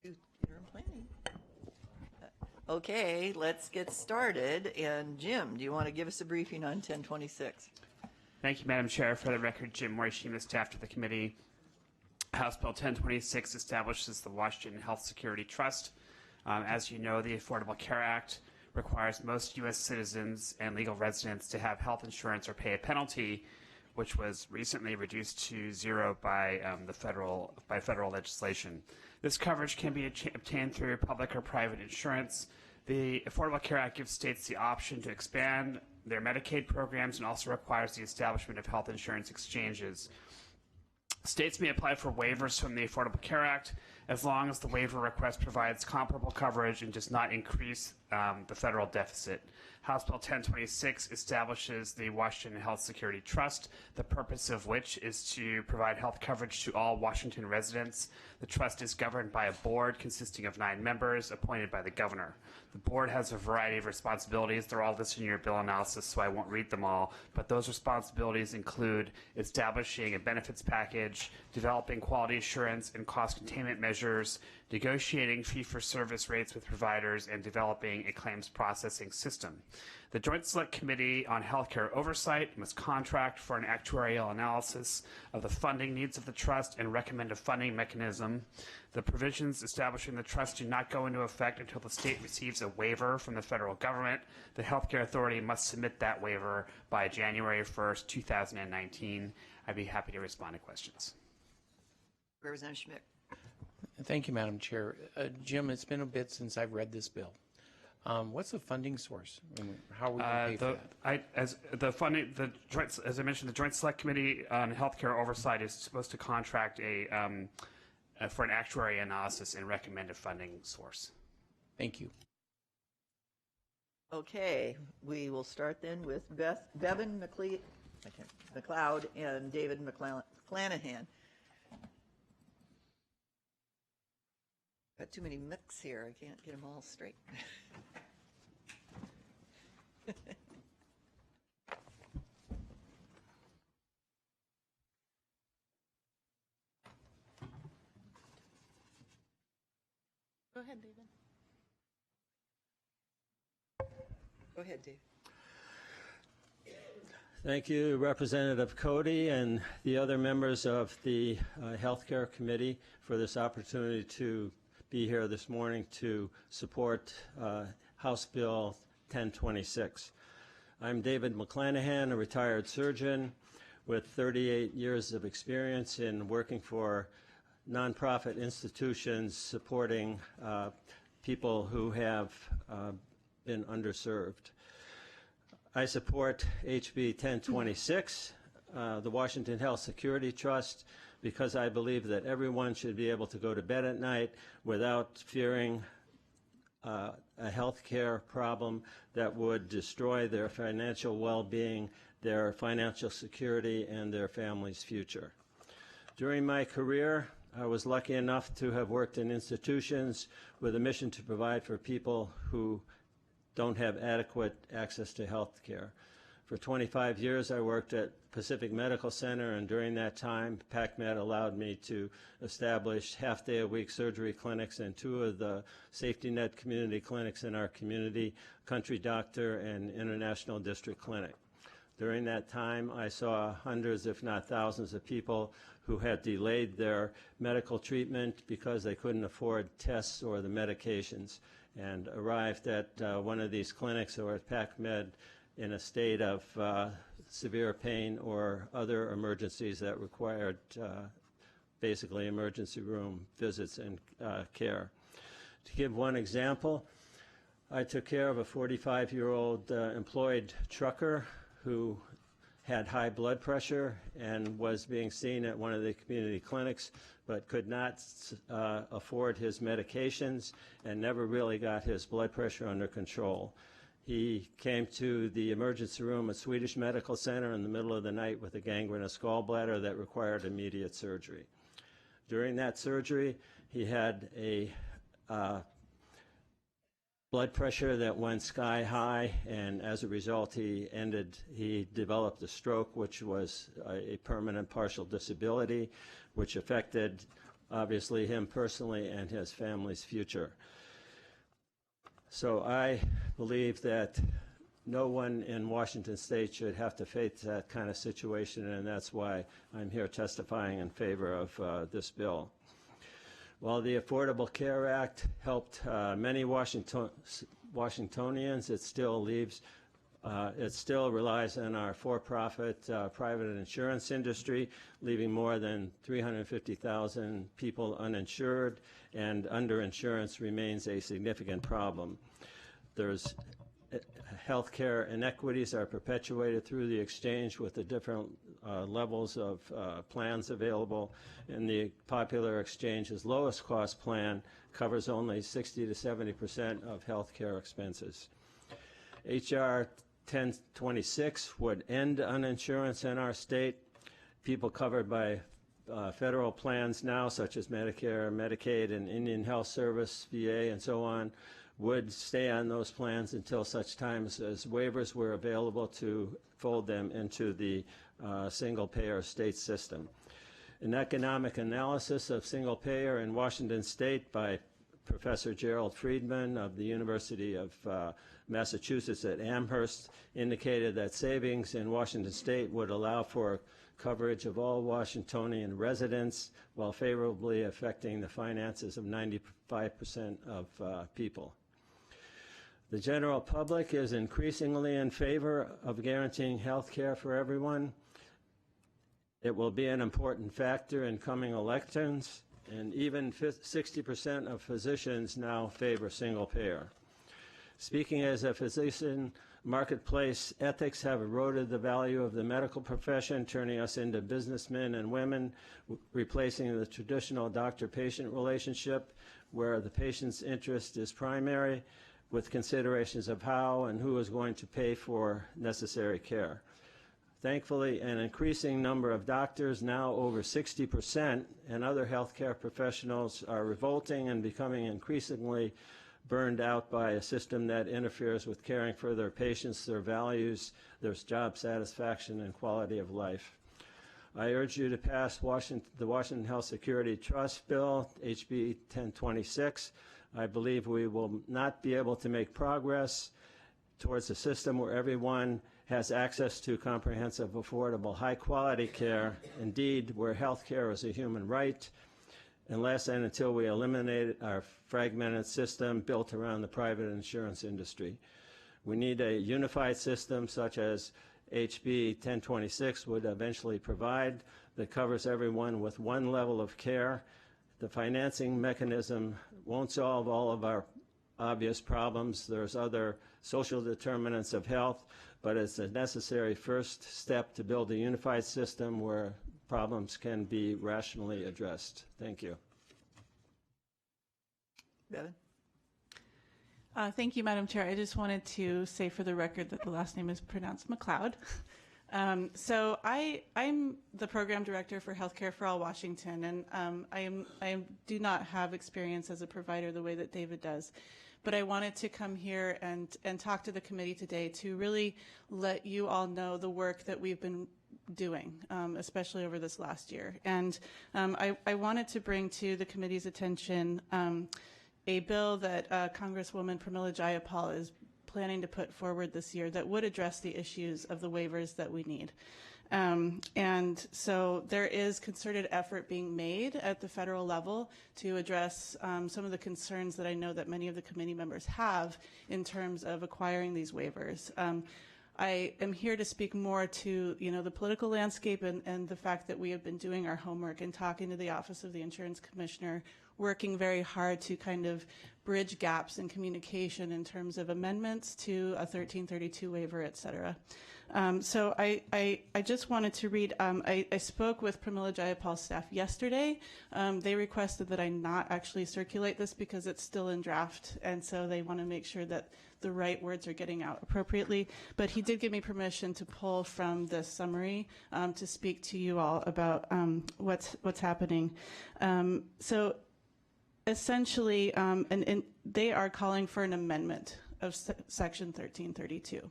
Interim planning. Okay, let's get started. And Jim, do you want to give us a briefing on 1026? Thank you, Madam Chair. For the record, Jim Morishima, staff to the committee. House Bill 1026 establishes the Washington Health Security Trust. As you know, the Affordable Care Act requires most U.S. citizens and legal residents to have health insurance or pay a penalty, which was recently reduced to zero by federal legislation. This coverage can be obtained through public or private insurance. The Affordable Care Act gives states the option to expand their Medicaid programs and also requires the establishment of health insurance exchanges. States may apply for waivers from the Affordable Care Act as long as the waiver request provides comparable coverage and does not increase the federal deficit. House Bill 1026 establishes the Washington Health Security Trust, the purpose of which is to provide health coverage to all Washington residents. The trust is governed by a board consisting of 9 members appointed by the governor. The board has a variety of responsibilities. They're all listed in your bill analysis, so I won't read them all, but those responsibilities include establishing a benefits package, developing quality assurance and cost containment measures, negotiating fee-for-service rates with providers, and developing a claims processing system. The Joint Select Committee on Healthcare Oversight must contract for an actuarial analysis of the funding needs of the trust and recommend a funding mechanism. The provisions establishing the trust do not go into effect until the state receives a waiver from the federal government. The Healthcare Authority must submit that waiver by January 1st, 2019. I'd be happy to respond to questions. Representative Schmidt. Thank you, Madam Chair. Jim, it's been a bit since I've read this bill. What's the funding source? And how are we going to pay for that? As I mentioned, the Joint Select Committee on Healthcare Oversight is supposed to contract for an actuary analysis and recommend a funding source. Thank you. Okay, we will start then with Bevan McLeod and David McClanahan. Got too many mix here. I can't get them all straight. Go ahead, David. Go ahead, Dave. Thank you, Representative Cody and the other members of the Healthcare Committee for this opportunity to be here this morning to support House Bill 1026. I'm David McClanahan, a retired surgeon with 38 years of experience in working for nonprofit institutions supporting people who have been underserved. I support HB 1026, the Washington Health Security Trust, because I believe that everyone should be able to go to bed at night without fearing a health care problem that would destroy their financial well-being, their financial security, and their family's future. During my career, I was lucky enough to have worked in institutions with a mission to provide for people who don't have adequate access to health care. For 25 years, I worked at Pacific Medical Center, and during that time, PACMed allowed me to establish half-day-a-week surgery clinics in 2 of the safety net community clinics in our community, Country Doctor and International District Clinic. During that time, I saw hundreds, if not thousands, of people who had delayed their medical treatment because they couldn't afford tests or the medications, and arrived at one of these clinics or at PACMed in a state of severe pain or other emergencies that required basically emergency room visits and care. To give one example, I took care of a 45-year-old employed trucker who had high blood pressure and was being seen at one of the community clinics, but could not afford his medications and never really got his blood pressure under control. He came to the emergency room at Swedish Medical Center in the middle of the night with a gangrenous gallbladder that required immediate surgery. During that surgery, he had a blood pressure that went sky high, and as a result he developed a stroke, which was a permanent partial disability, which affected obviously him personally and his family's future. So I believe that no one in Washington State should have to face that kind of situation, and that's why I'm here testifying in favor of this bill. While the Affordable Care Act helped many Washingtonians, it still relies on our for-profit private insurance industry, leaving more than 350,000 people uninsured, and underinsurance remains a significant problem. There's healthcare inequities are perpetuated through the exchange with the different levels of plans available, and the popular exchange's lowest cost plan covers only 60 to 70% of healthcare expenses. H.R. 1026 would end uninsurance in our state. People covered by federal plans now, such as Medicare, Medicaid, and Indian Health Service, VA, and so on, would stay on those plans until such times as waivers were available to fold them into the single-payer state system. An economic analysis of single-payer in Washington State by Professor Gerald Friedman of the University of Massachusetts at Amherst indicated that savings in Washington State would allow for coverage of all Washingtonian residents while favorably affecting the finances of 95% of people. The general public is increasingly in favor of guaranteeing health care for everyone. It will be an important factor in coming elections, and even 60% of physicians now favor single payer. Speaking as a physician, marketplace ethics have eroded the value of the medical profession, turning us into businessmen and women, replacing the traditional doctor-patient relationship where the patient's interest is primary, with considerations of how and who is going to pay for necessary care. Thankfully, an increasing number of doctors, now over 60%, and other healthcare professionals are revolting and becoming increasingly burned out by a system that interferes with caring for their patients, their values, their job satisfaction, and quality of life. I urge you to pass the Washington Health Security Trust Bill, HB 1026. I believe we will not be able to make progress towards a system where everyone has access to comprehensive, affordable, high-quality care, indeed, where health care is a human right, unless and until we eliminate our fragmented system built around the private insurance industry. We need a unified system such as HB 1026 would eventually provide that covers everyone with one level of care. The financing mechanism won't solve all of our obvious problems. There's other social determinants of health, but it's a necessary first step to build a unified system where problems can be rationally addressed. Thank you. Bevan? Thank you, Madam Chair. I just wanted to say for the record that the last name is pronounced McLeod. So I'm the program director for Healthcare for All Washington, and I do not have experience as a provider the way that David does. But I wanted to come here and talk to the committee today to really let you all know the work that we've been doing, especially over this last year. And I wanted to bring to the committee's attention a bill that Congresswoman Pramila Jayapal is planning to put forward this year that would address the issues of the waivers that we need. And so there is concerted effort being made at the federal level to address some of the concerns that I know that many of the committee members have in terms of acquiring these waivers. I am here to speak more to, the political landscape and the fact that we have been doing our homework and talking to the Office of the Insurance Commissioner, working very hard to kind of bridge gaps in communication in terms of amendments to a 1332 waiver, et cetera. So I just wanted to read, I spoke with Pramila Jayapal's staff yesterday. They requested that I not actually circulate this because it's still in draft, and so they want to make sure that the right words are getting out appropriately. But he did give me permission to pull from this summary to speak to you all about what's happening. So essentially, and they are calling for an amendment of Section 1332.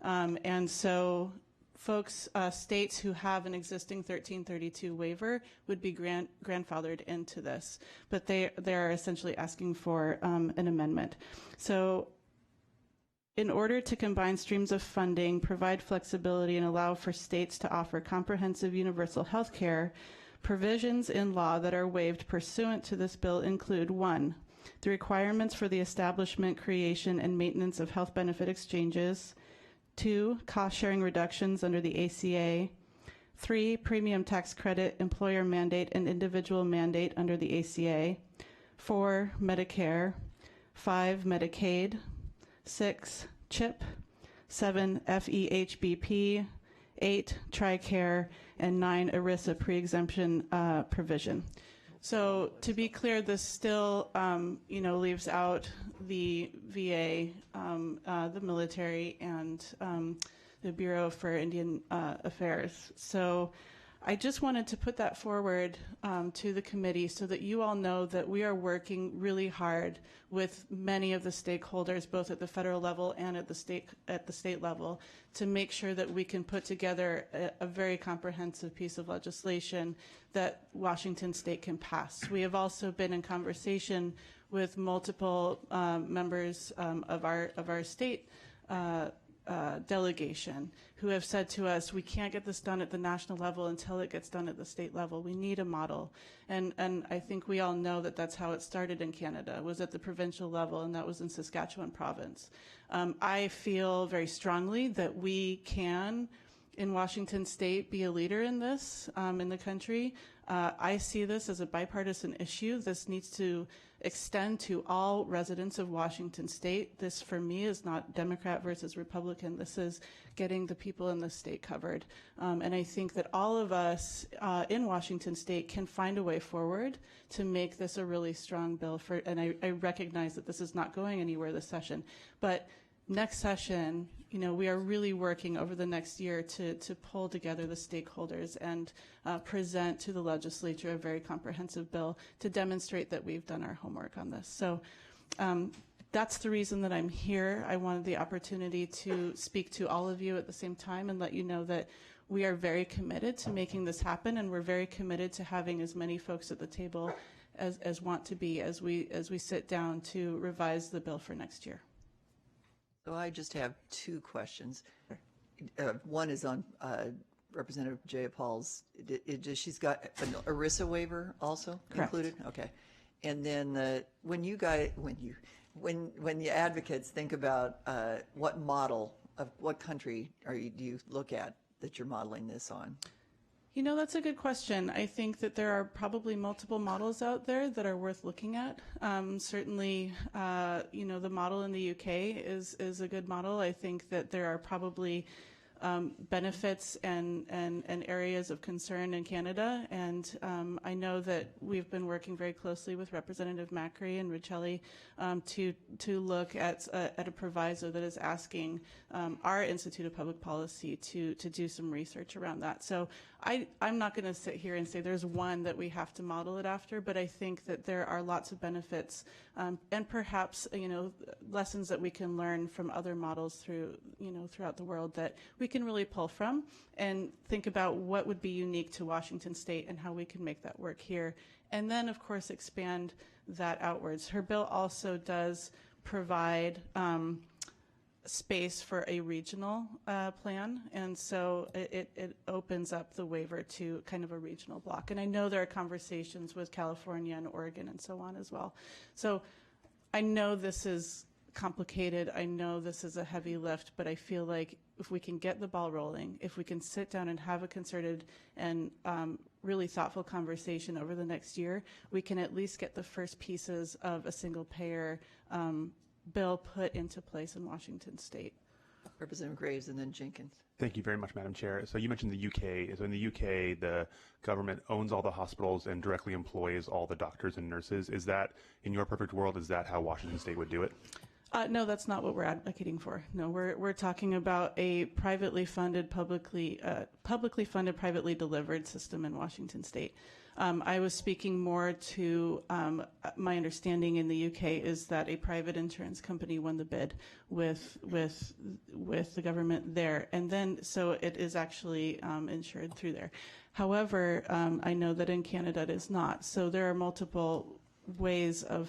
And so folks, states who have an existing 1332 waiver would be grandfathered into this, but they are essentially asking for an amendment. So in order to combine streams of funding, provide flexibility, and allow for states to offer comprehensive universal health care, provisions in law that are waived pursuant to this bill include: 1, the requirements for the establishment, creation, and maintenance of health benefit exchanges; 2, cost-sharing reductions under the ACA; 3, premium tax credit, employer mandate, and individual mandate under the ACA; 4, Medicare; 5, Medicaid; 6, CHIP; 7, FEHBP; 8, TRICARE; and 9, ERISA pre-exemption provision. So to be clear, this still, leaves out the VA, the military, and the Bureau for Indian Affairs. So I just wanted to put that forward to the committee so that you all know that we are working really hard with many of the stakeholders, both at the federal level and at the state level, to make sure that we can put together a very comprehensive piece of legislation that Washington State can pass. We have also been in conversation with multiple members of our state delegation who have said to us, we can't get this done at the national level until it gets done at the state level. We need a model. And I think we all know that that's how it started in Canada, was at the provincial level, and that was in Saskatchewan province. I feel very strongly that we can, in Washington State, be a leader in this in the country. I see this as a bipartisan issue. This needs to extend to all residents of Washington State. This, for me, is not Democrat versus Republican. This is getting the people in the state covered. And I think that all of us in Washington State can find a way forward to make this a really strong bill. And I recognize that this is not going anywhere this session. But next session, we are really working over the next year to pull together the stakeholders and present to the legislature a very comprehensive bill to demonstrate that we've done our homework on this. So that's the reason that I'm here. I wanted the opportunity to speak to all of you at the same time and let you know that we are very committed to making this happen, and we're very committed to having as many folks at the table as want to be as we sit down to revise the bill for next year. So I just have 2 questions. One is on Representative Jayapal's. She's got an ERISA waiver also included. Okay, and then when the advocates think about what model of what country do you look at that you're modeling this on? That's a good question. I think that there are probably multiple models out there that are worth looking at. Certainly, the model in the UK is a good model. I think that there are probably benefits and areas of concern in Canada, and I know that we've been working very closely with Representative Macri and Riccelli to look at a proviso that is asking our Institute of Public Policy to do some research around that. So I'm not going to sit here and say there's one that we have to model it after, but I think that there are lots of benefits and perhaps lessons that we can learn from other models throughout the world that we can really pull from and think about what would be unique to Washington State and how we can make that work here. And then, of course, expand that outwards. Her bill also does provide space for a regional plan, and so it opens up the waiver to kind of a regional block. And I know there are conversations with California and Oregon and so on as well. So I know this is complicated. I know this is a heavy lift, but I feel like if we can get the ball rolling, if we can sit down and have a concerted and really thoughtful conversation over the next year, we can at least get the first pieces of a single payer bill put into place in Washington State. Representative Graves and then Jenkins. Thank you very much, Madam Chair. So you mentioned the UK. So in the UK, the government owns all the hospitals and directly employs all the doctors and nurses. Is that, in your perfect world, is that how Washington State would do it? No, that's not what we're advocating for. No, we're talking about a privately funded, public publicly funded, privately delivered system in Washington State. I was speaking more to my understanding in the UK is that a private insurance company won the bid with the government there, and then so it is actually insured through there. However, I know that in Canada it is not. So there are multiple ways of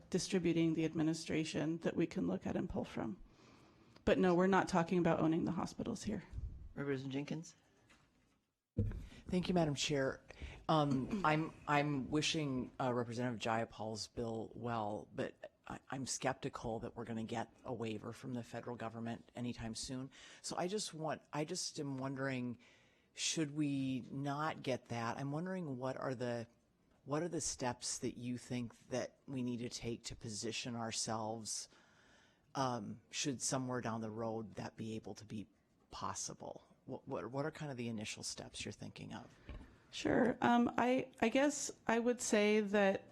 distributing the administration that we can look at and pull from. But no, we're not talking about owning the hospitals here. Representative Jenkins. Thank you, Madam Chair. I'm wishing Representative Jayapal's bill well, but I'm skeptical that we're going to get a waiver from the federal government anytime soon. So I just am wondering, should we not get that? I'm wondering what are the steps that you think that we need to take to position ourselves should somewhere down the road that be able to be possible? What are kind of the initial steps you're thinking of? Sure. I guess I would say that,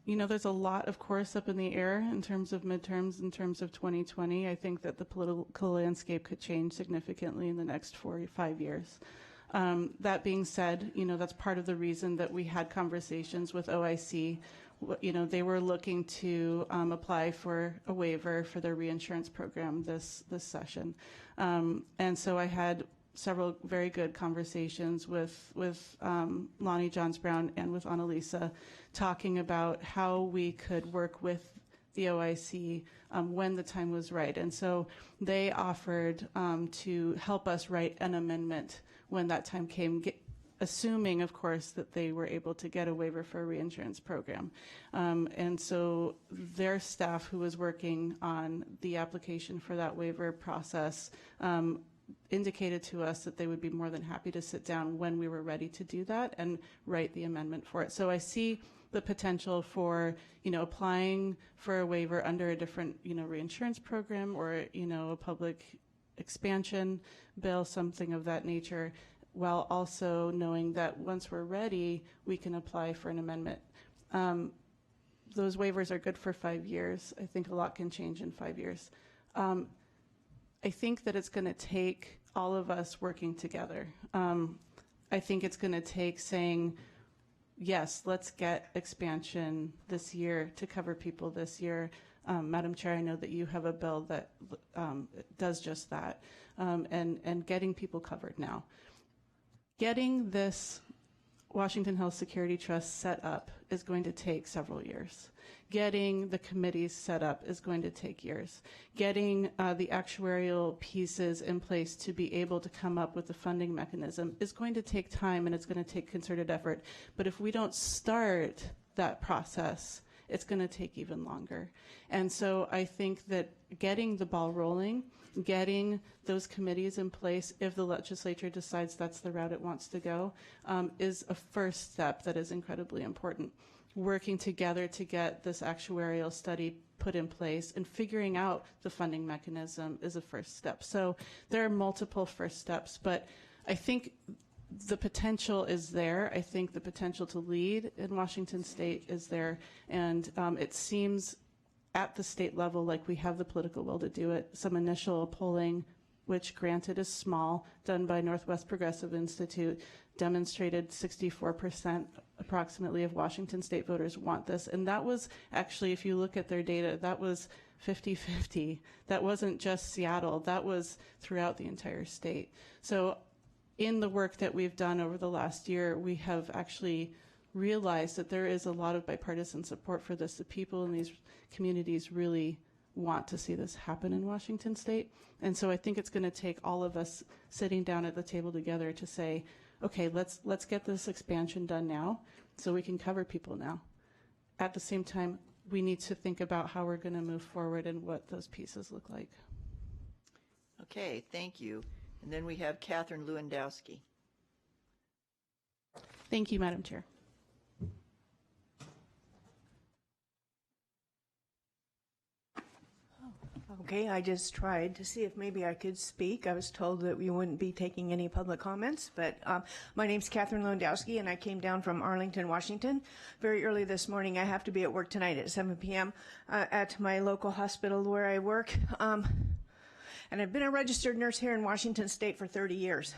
there's a lot, of course, up in the air in terms of midterms, in terms of 2020. I think that the political landscape could change significantly in the next 4 or 5 years. That being said, that's part of the reason that we had conversations with OIC. They were looking to apply for a waiver for their reinsurance program this session. And so I had several very good conversations with Lonnie Johns-Brown and with Annalisa, talking about how we could work with the OIC when the time was right. And so they offered to help us write an amendment when that time came, assuming, of course, that they were able to get a waiver for a reinsurance program. And so their staff, who was working on the application for that waiver process, indicated to us that they would be more than happy to sit down when we were ready to do that and write the amendment for it. So I see the potential for, applying for a waiver under a different, reinsurance program or, a public expansion bill, something of that nature, while also knowing that once we're ready, we can apply for an amendment. Those waivers are good for 5 years. I think a lot can change in 5 years. I think that it's going to take all of us working together. I think it's going to take saying, yes, let's get expansion this year to cover people this year. Madam Chair, I know that you have a bill that does just that, and getting people covered now. Getting this Washington Health Security Trust set up is going to take several years. Getting the committees set up is going to take years. Getting the actuarial pieces in place to be able to come up with the funding mechanism is going to take time, and it's going to take concerted effort. But if we don't start that process, it's going to take even longer. And so I think that getting the ball rolling, getting those committees in place, if the legislature decides that's the route it wants to go, is a first step that is incredibly important. Working together to get this actuarial study put in place and figuring out the funding mechanism is a first step. So there are multiple first steps, but I think the potential is there. I think the potential to lead in Washington State is there, and it seems at the state level like we have the political will to do it. Some initial polling, which granted is small, done by Northwest Progressive Institute, demonstrated 64% approximately of Washington State voters want this. And that was actually, if you look at their data, that was 50-50. That wasn't just Seattle. That was throughout the entire state. So in the work that we've done over the last year, we have actually realized that there is a lot of bipartisan support for this. The people in these communities really want to see this happen in Washington State. And so I think it's going to take all of us sitting down at the table together to say, okay, let's get this expansion done now so we can cover people now. At the same time, we need to think about how we're going to move forward and what those pieces look like. Okay, thank you. And then we have Kathryn Lewandowski. Thank you, Madam Chair. Okay, I just tried to see if maybe I could speak. I was told that we wouldn't be taking any public comments, but my name's Kathryn Lewandowski, and I came down from Arlington, Washington very early this morning. I have to be at work tonight at 7 p.m. At my local hospital where I work. And I've been a registered nurse here in Washington State for 30 years.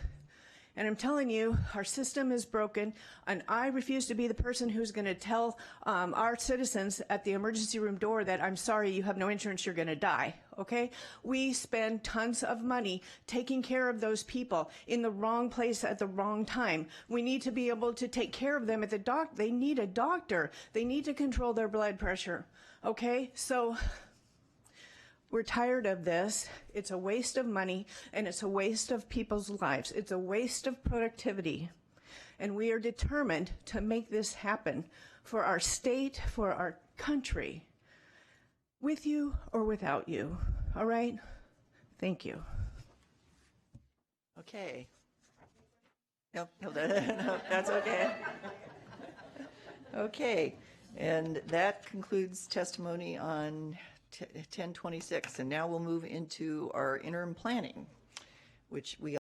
And I'm telling you, our system is broken, and I refuse to be the person who's going to tell our citizens at the emergency room door that, I'm sorry, you have no insurance, you're going to die, okay? We spend tons of money taking care of those people in the wrong place at the wrong time. We need to be able to take care of them at the they need a doctor. They need to control their blood pressure, okay? So we're tired of this. It's a waste of money, and it's a waste of people's lives. It's a waste of productivity. And we are determined to make this happen for our state, for our country, with you or without you. All right? Thank you. Okay. No, that's okay. Okay, and that concludes testimony on 1026, and now we'll move into our interim planning, which we